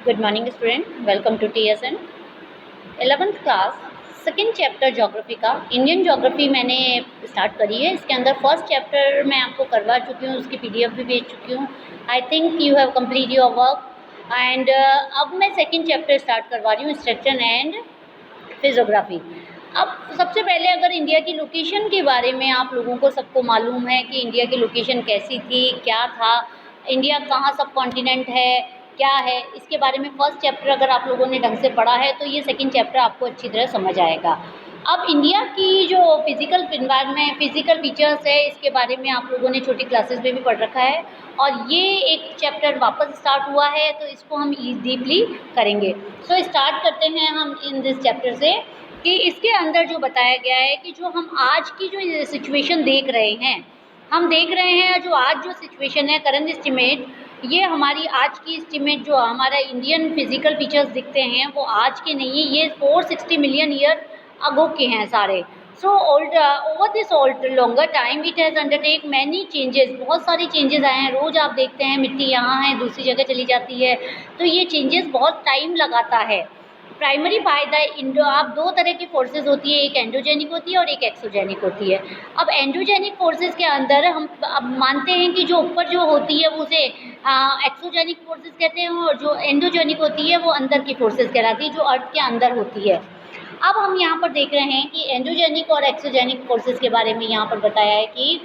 Good morning student, welcome to TSN 11th class second chapter geography का Indian geography मैंने start करी है। इसके अंदर फर्स्ट चैप्टर मैं आपको करवा चुकी हूँ, उसकी PDF भी भेज चुकी हूँ। I think you have complete your work and अब मैं सेकेंड चैप्टर स्टार्ट करवा रही हूँ, स्ट्रक्चर एंड फिजियोग्राफी। अब सबसे पहले अगर इंडिया की लोकेशन के बारे में आप लोगों को सबको मालूम है कि इंडिया की लोकेशन कैसी थी, क्या था, इंडिया कहाँ सब कॉन्टिनेंट है, क्या है, इसके बारे में फर्स्ट चैप्टर अगर आप लोगों ने ढंग से पढ़ा है तो ये सेकंड चैप्टर आपको अच्छी तरह समझ आएगा। अब इंडिया की जो फिजिकल इन्वायरमेंट, फिजिकल फीचर्स है, इसके बारे में आप लोगों ने छोटी क्लासेस में भी पढ़ रखा है और ये एक चैप्टर वापस स्टार्ट हुआ है तो इसको हम डीपली करेंगे। सो स्टार्ट करते हैं हम इन दिस चैप्टर से कि इसके अंदर जो बताया गया है कि जो हम आज की जो सिचुएशन देख रहे हैं, हम देख रहे हैं जो आज जो सिचुएशन है करंट एस्टिमेट, ये हमारी आज की एस्टिमेट जो हमारा इंडियन फिजिकल फीचर्स दिखते हैं वो आज के नहीं है, ये 460 मिलियन ईयर अगो के हैं सारे। So over this longer time it has undertake many changes, बहुत सारी चेंजेस आए हैं। रोज़ आप देखते हैं मिट्टी यहाँ है दूसरी जगह चली जाती है, तो ये चेंजेस बहुत टाइम लगाता है। प्राइमरी बाय द इंडो, आप दो तरह की फोर्सेस होती है, एक एंडोजेनिक होती है और एक एक्सोजेनिक होती है। अब एंडोजेनिक फोर्सेस के अंदर हम अब मानते हैं कि जो ऊपर जो होती है वो उसे एक्सोजेनिक फोर्सेस कहते हैं और जो एंडोजेनिक होती है वो अंदर की फोर्सेस कहलाती है, जो अर्थ के अंदर होती है। अब हम यहाँ पर देख रहे हैं कि एंडोजेनिक और एक्सोजेनिक फोर्सेस के बारे में यहाँ पर बताया है कि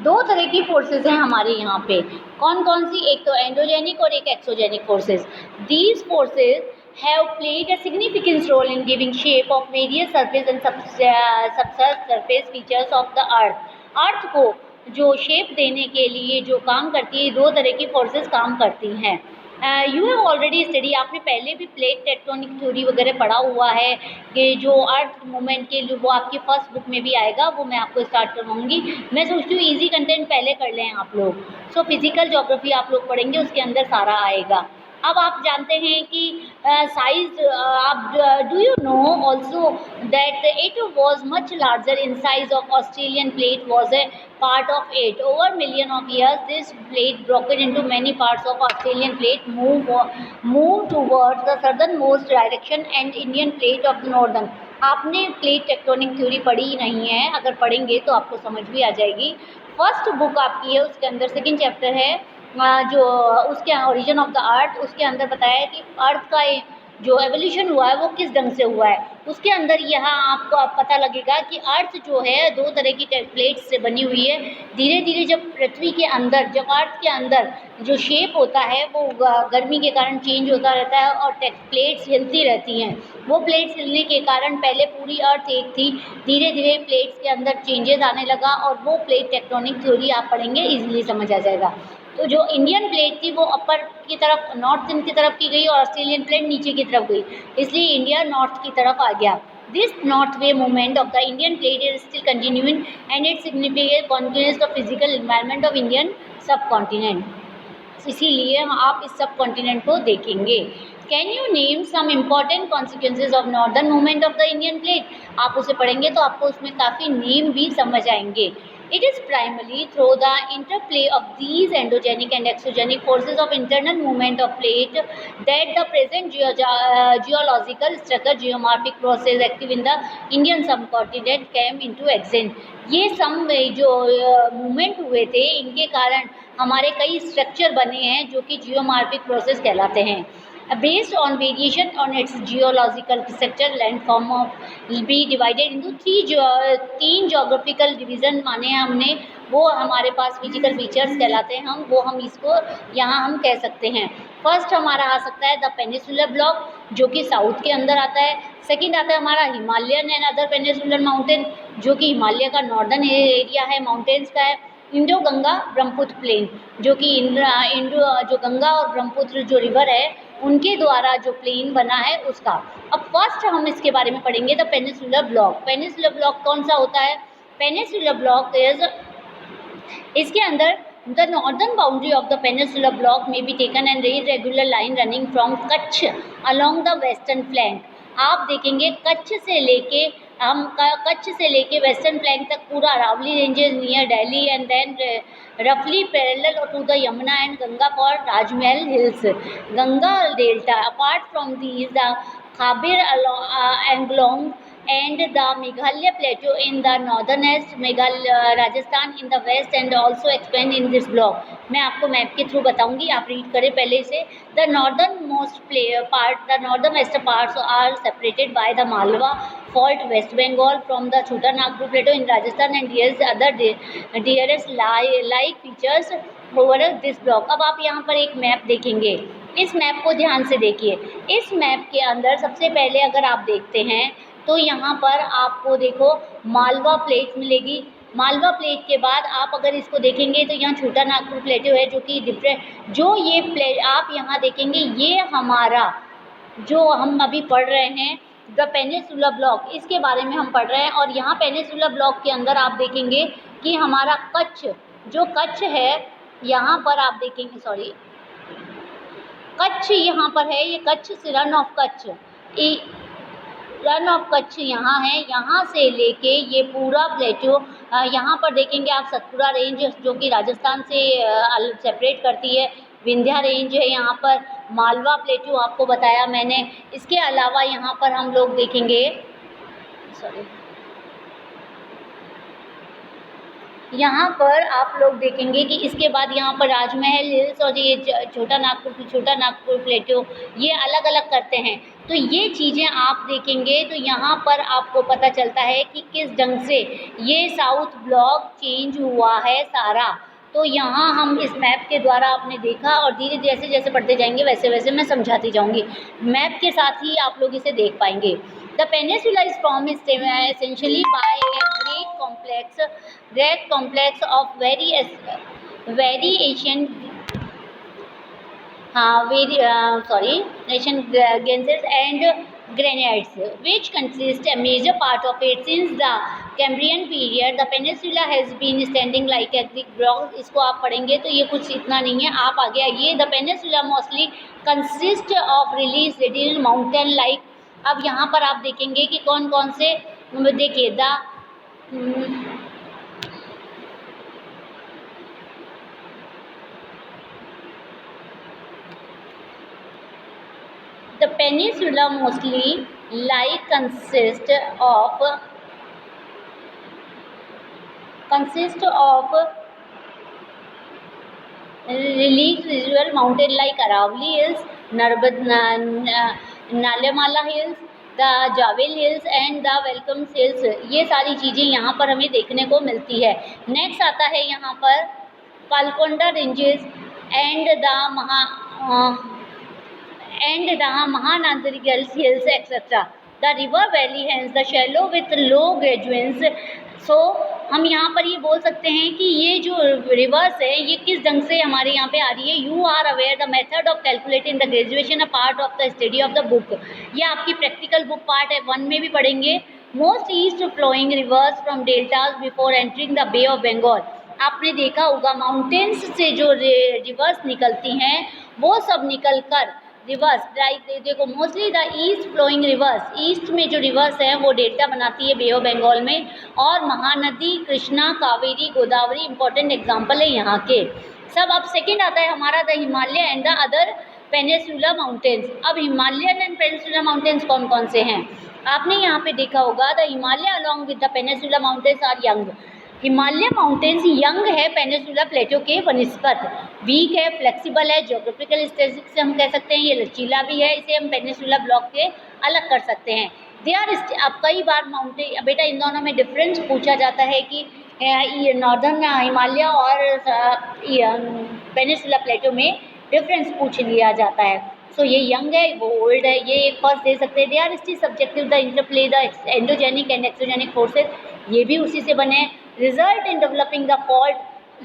दो तरह की फोर्सेस हैं हमारे यहाँ पे। कौन कौन सी? एक तो एंडोजेनिक और एक exogenic forces. These forces have played a significant role in giving shape of various surface and subsurface features of the earth। अर्थ को जो शेप देने के लिए जो काम करती है, दो तरह की फोर्सेस काम करती हैं। यू हैव ऑलरेडी स्टडी, आपने पहले भी प्लेट टेक्टोनिक थ्योरी वगैरह पढ़ा हुआ है कि जो अर्थ मूवमेंट के लिए वो आपकी फर्स्ट बुक में भी आएगा, वो मैं आपको स्टार्ट करवाऊंगी। मैं सोचती हूँ इजी कंटेंट पहले कर लें आप लोग। सो फिजिकल ज्योग्राफी आप लोग पढ़ेंगे, उसके अंदर सारा आएगा। अब आप जानते हैं कि साइज, आप do you know also that it was much larger in size of Australian plate was a part of it over million of years this plate broken into many parts of Australian plate move towards the southernmost direction and Indian plate of the northern। आपने plate tectonic theory पढ़ी नहीं है, अगर पढ़ेंगे तो आपको समझ भी आ जाएगी। फर्स्ट बुक आपकी है, उसके अंदर सेकंड चैप्टर है जो उसके ओरिजिन ऑफ द अर्थ, उसके अंदर बताया है कि अर्थ का जो एवोल्यूशन हुआ है वो किस ढंग से हुआ है। उसके अंदर यहाँ आपको पता लगेगा कि अर्थ जो है दो तरह की प्लेट्स से बनी हुई है। धीरे धीरे जब पृथ्वी के अंदर, जब अर्थ के अंदर जो शेप होता है वो गर्मी के कारण चेंज होता रहता है और प्लेट्स हिलती रहती हैं। वो प्लेट्स हिलने के कारण पहले पूरी अर्थ एक थी, धीरे धीरे प्लेट्स के अंदर चेंजेस आने लगा और वो प्लेट टेक्टोनिक थ्योरी आप पढ़ेंगे, ईजिली समझ आ जाएगा। तो जो इंडियन प्लेट थी वो अपर की तरफ, नॉर्थ की तरफ की गई और ऑस्ट्रेलियन प्लेट नीचे की तरफ गई, इसलिए इंडिया नॉर्थ की तरफ आ गया। This north way movement of the Indian plate is still continuing and it significant continues the physical environment of Indian subcontinent. इसीलिए आप इस सब कॉन्टिनेंट को देखेंगे। Can you name some important consequences of northern movement of the Indian plate? आप उसे पढ़ेंगे तो आपको उसमें काफ़ी नेम भी समझ आएंगे। It is primarily through the interplay of these endogenic and exogenic forces of internal movement of plate that the present geological structure, geomorphic process active in the Indian subcontinent came into existence। ये सब जो movement हुए थे इनके कारण हमारे कई structure बने हैं जो कि जियोमार्फिक प्रोसेस कहलाते हैं। Based on variation on its geological structure, landform will be divided into तीन geographical division माने हमने, वो हमारे पास फिजिकल फीचर्स कहलाते हैं। हम इसको यहाँ हम कह सकते हैं। फर्स्ट हमारा आ सकता है द पेनिसुलर ब्लॉक जो कि साउथ के अंदर आता है। सेकंड आता है हमारा Himalayan and other peninsular mountain जो कि हिमालय का नॉर्दर्न एरिया है, माउंटेन्स का है। इंडो गंगा ब्रह्मपुत्र प्लेन जो कि जो गंगा और ब्रह्मपुत्र जो रिवर है उनके द्वारा जो प्लेन बना है उसका। अब फर्स्ट हम इसके बारे में पढ़ेंगे the peninsular block. Peninsular block कौन सा होता है? पेनिसुलर ब्लॉक इज, इसके अंदर the northern boundary of the peninsular block में be taken and irregular line running from Kutch along the western flank. आप देखेंगे कच्छ से लेके हम कच्छ से लेके वेस्टर्न प्लेन तक पूरा Aravalli ranges near Delhi and then रफली parallel to the Yamuna and Ganga for Rajmahal hills, Ganga delta. Apart from these the खाबिर Anglong and the Meghalaya plateau in the northernest, Rajasthan in the west and also expand in this block। मैं आपको map के through बताऊंगी, आप read करें पहले से। The northernmost part, the northern western parts are separated by the Malwa Fault, West Bengal from the Chota Nagpur plateau in Rajasthan and yes other dearest like features over this block। अब आप यहाँ पर एक map देखेंगे, इस map को ध्यान से देखिए। इस मैप के अंदर सबसे पहले अगर आप देखते हैं तो यहाँ पर आपको देखो मालवा प्लेट मिलेगी। मालवा प्लेट के बाद आप अगर इसको देखेंगे तो यहाँ छोटा नागपुर प्लेटो है जो कि डिफरेंट, जो ये प्लेट आप यहाँ देखेंगे ये हमारा जो हम अभी पढ़ रहे हैं द पेनिनसुला ब्लॉक, इसके बारे में हम पढ़ रहे हैं। और यहाँ पेनिनसुला ब्लॉक के अंदर आप देखेंगे कि हमारा कच्छ, जो कच्छ है यहाँ पर आप देखेंगे, सॉरी कच्छ यहाँ पर है, ये कच्छ से run of Kutch, run of Kutch यहाँ है। यहाँ से लेके ये पूरा प्लेटो यहाँ पर देखेंगे आप सतपुड़ा रेंज जो कि राजस्थान से सेपरेट करती है, विंध्या रेंज है यहाँ पर, मालवा प्लेटो आपको बताया मैंने। इसके अलावा यहाँ पर हम लोग देखेंगे, सॉरी यहाँ पर आप लोग देखेंगे कि इसके बाद यहाँ पर राजमहल हिल्स और ये छोटा नागपुर प्लेटो ये अलग अलग करते हैं। तो ये चीज़ें आप देखेंगे तो यहाँ पर आपको पता चलता है कि किस ढंग से ये साउथ ब्लॉक चेंज हुआ है सारा। तो यहाँ हम इस मैप के द्वारा आपने देखा और धीरे जैसे जैसे पढ़ते जाएंगे वैसे वैसे मैं समझाती जाऊँगी, मैप के साथ ही आप लोग इसे देख पाएंगे। The peninsula is formed essentially by a great complex of very ancient gensers and granites, which consist a major part of it since the Cambrian period। The peninsula has been standing like a Greek block। इसको आप पढ़ेंगे तो ये कुछ इतना नहीं है, आप आगे आइए। The peninsula mostly consists of released little mountain like। अब यहाँ पर आप देखेंगे कि कौन कौन से, देखिए the peninsula mostly like consist of relief visual mountain like Aravali Hills, Nallamala hills, the Javadi hills and the वेलकम्स हिल्स, ये सारी चीज़ें यहाँ पर हमें देखने को मिलती है। नेक्स्ट आता है यहाँ पर Palkonda ranges and the Mahanandagiri hills etcetera. The river valley has the shallow with low gradients. So हम यहाँ पर ये बोल सकते हैं कि ये जो रिवर्स है ये किस ढंग से हमारे यहाँ पे आ रही है। You are aware the method of calculating the graduation a part of the study of the book, ये आपकी प्रैक्टिकल बुक पार्ट है 1 में भी पढ़ेंगे। Most east flowing rivers from deltas before entering the Bay of Bengal. आपने देखा होगा mountains से जो रिवर्स निकलती हैं वो सब निकल कर रिवर्स देखो mostly the east flowing rivers, east में जो रिवर्स है वो डेल्टा बनाती है बे ऑफ बंगाल में। और महानदी कृष्णा कावेरी गोदावरी इंपॉर्टेंट एग्जाम्पल है यहाँ के सब। अब सेकंड आता है हमारा the Himalaya and the other peninsula mountains. अब हिमालयन एंड पेनिनसुला माउंटेन्स कौन कौन से हैं आपने यहाँ पे देखा होगा। The Himalaya along with the peninsula mountains are young. Himalaya mountains young है पेनिनसुला प्लेटो के बनिस्पत, वीक है, फ्लेक्सिबल है, ज्योग्राफिकल स्टेटिक से हम कह सकते हैं ये लचीला भी है, इसे हम पेनिनसुला ब्लॉक से अलग कर सकते हैं। दे आर अब कई बार माउंटेन बेटा इन दोनों में डिफरेंस पूछा जाता है कि नॉर्दर्न हिमालय और पेनिनसुला प्लेटो में डिफरेंस पूछ लिया जाता है। सो ये यंग है वो ओल्ड है, ये एक फर्स्ट दे सकते हैं। They are still subjective the interplay the endogenic and exogenic forces, ये भी उसी से बने। Result in developing the fault,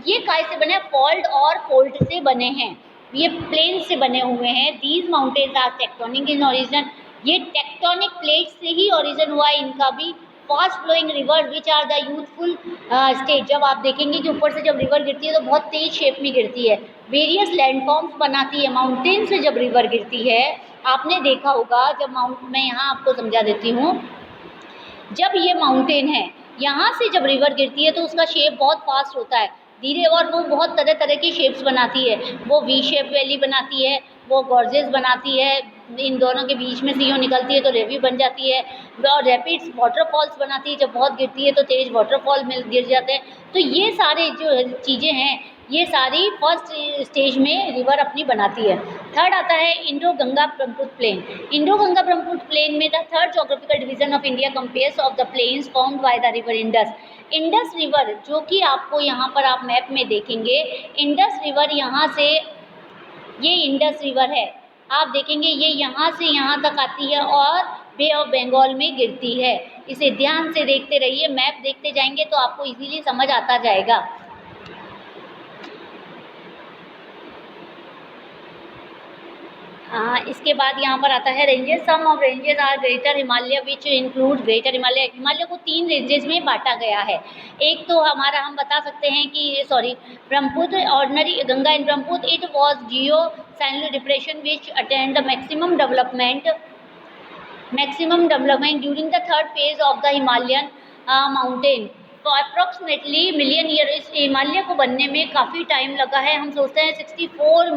ये काय से बने फॉल्ट और फोल्ट से बने हैं, ये प्लेन से बने हुए हैं। These mountains are tectonic in origin, ये टेक्टोनिक प्लेट से ही ओरिजिन हुआ है इनका भी। Fast flowing river which are the youthful stage, जब आप देखेंगे कि ऊपर से जब रिवर गिरती है तो बहुत तेज शेप में गिरती है, वेरियस लैंडफॉर्म्स बनाती है। माउंटेन से जब रिवर गिरती है आपने देखा होगा, जब मैं यहाँ आपको समझा देती हूँ, जब ये माउंटेन है, यहाँ से जब रिवर गिरती है तो उसका शेप बहुत फास्ट होता है, धीरे, और वो बहुत तरह तरह की शेप्स बनाती है। वो वी शेप वैली बनाती है, वो गॉर्जेस बनाती है, इन दोनों के बीच में से यूँ निकलती है तो रेवी बन जाती है, और रैपिड्स वाटरफॉल्स बनाती है, जब बहुत गिरती है तो तेज़ वाटरफॉल में गिर जाते हैं। तो ये सारे जो चीज़ें हैं, ये सारी फर्स्ट स्टेज में रिवर अपनी बनाती है। थर्ड आता है Indo Ganga Brahmaputra plain. Indo Ganga Brahmaputra plain में the third geographical division of India comprises of the plains formed by the river Indus. Indus river, जो कि आपको यहाँ पर आप मैप में देखेंगे, इंडस रिवर यहाँ से, ये इंडस रिवर है, आप देखेंगे ये यहाँ से यहाँ तक आती है और बे ऑफ बंगाल में गिरती है। इसे ध्यान से देखते रहिए, मैप देखते जाएंगे तो आपको इजीली समझ आता जाएगा। इसके बाद यहाँ पर आता है ranges. Some of ranges are greater Himalaya which include greater Himalaya. Himalaya को 3 रेंजेस में बांटा गया है। एक तो हमारा हम बता सकते हैं कि Brahmaputra, ordinary Ganga in Brahmaputra, it was geosynclinal depression which attained the maximum development during the third phase of the Himalayan mountain. तो अप्रॉक्सीमेटली मिलियन ईयर, इस हिमालय को बनने में काफ़ी टाइम लगा है। हम सोचते हैं 64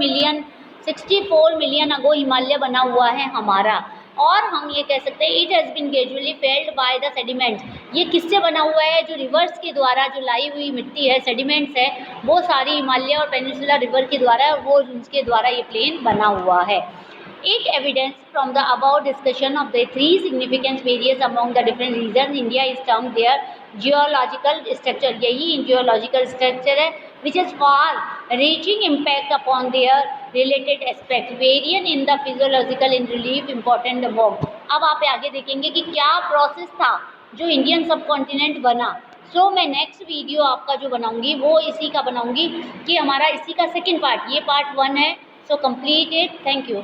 मिलियन अगो हिमालय बना हुआ है हमारा। और हम ये कह सकते हैं it has been gradually failed by the sediments. ये किससे बना हुआ है? जो रिवर्स के द्वारा जो लाई हुई मिट्टी है, सेडिमेंट्स है, वो सारी हिमालय और पेनिनसुला रिवर के द्वारा, वो उनके द्वारा ये प्लेन बना हुआ है। It evidence from the above discussion of the 3 significant various among the different regions, India is termed their geological structure। यही geological structure है which has far-reaching impact upon their related aspects, varying in the physiological and relief important above। अब आप आगे देखेंगे कि क्या process था जो इंडियन सब कॉन्टिनेंट बना। सो मैं नेक्स्ट वीडियो आपका जो बनाऊंगी वो इसी का बनाऊंगी कि हमारा इसी का सेकेंड पार्ट, ये पार्ट 1 है। So complete it. Thank you.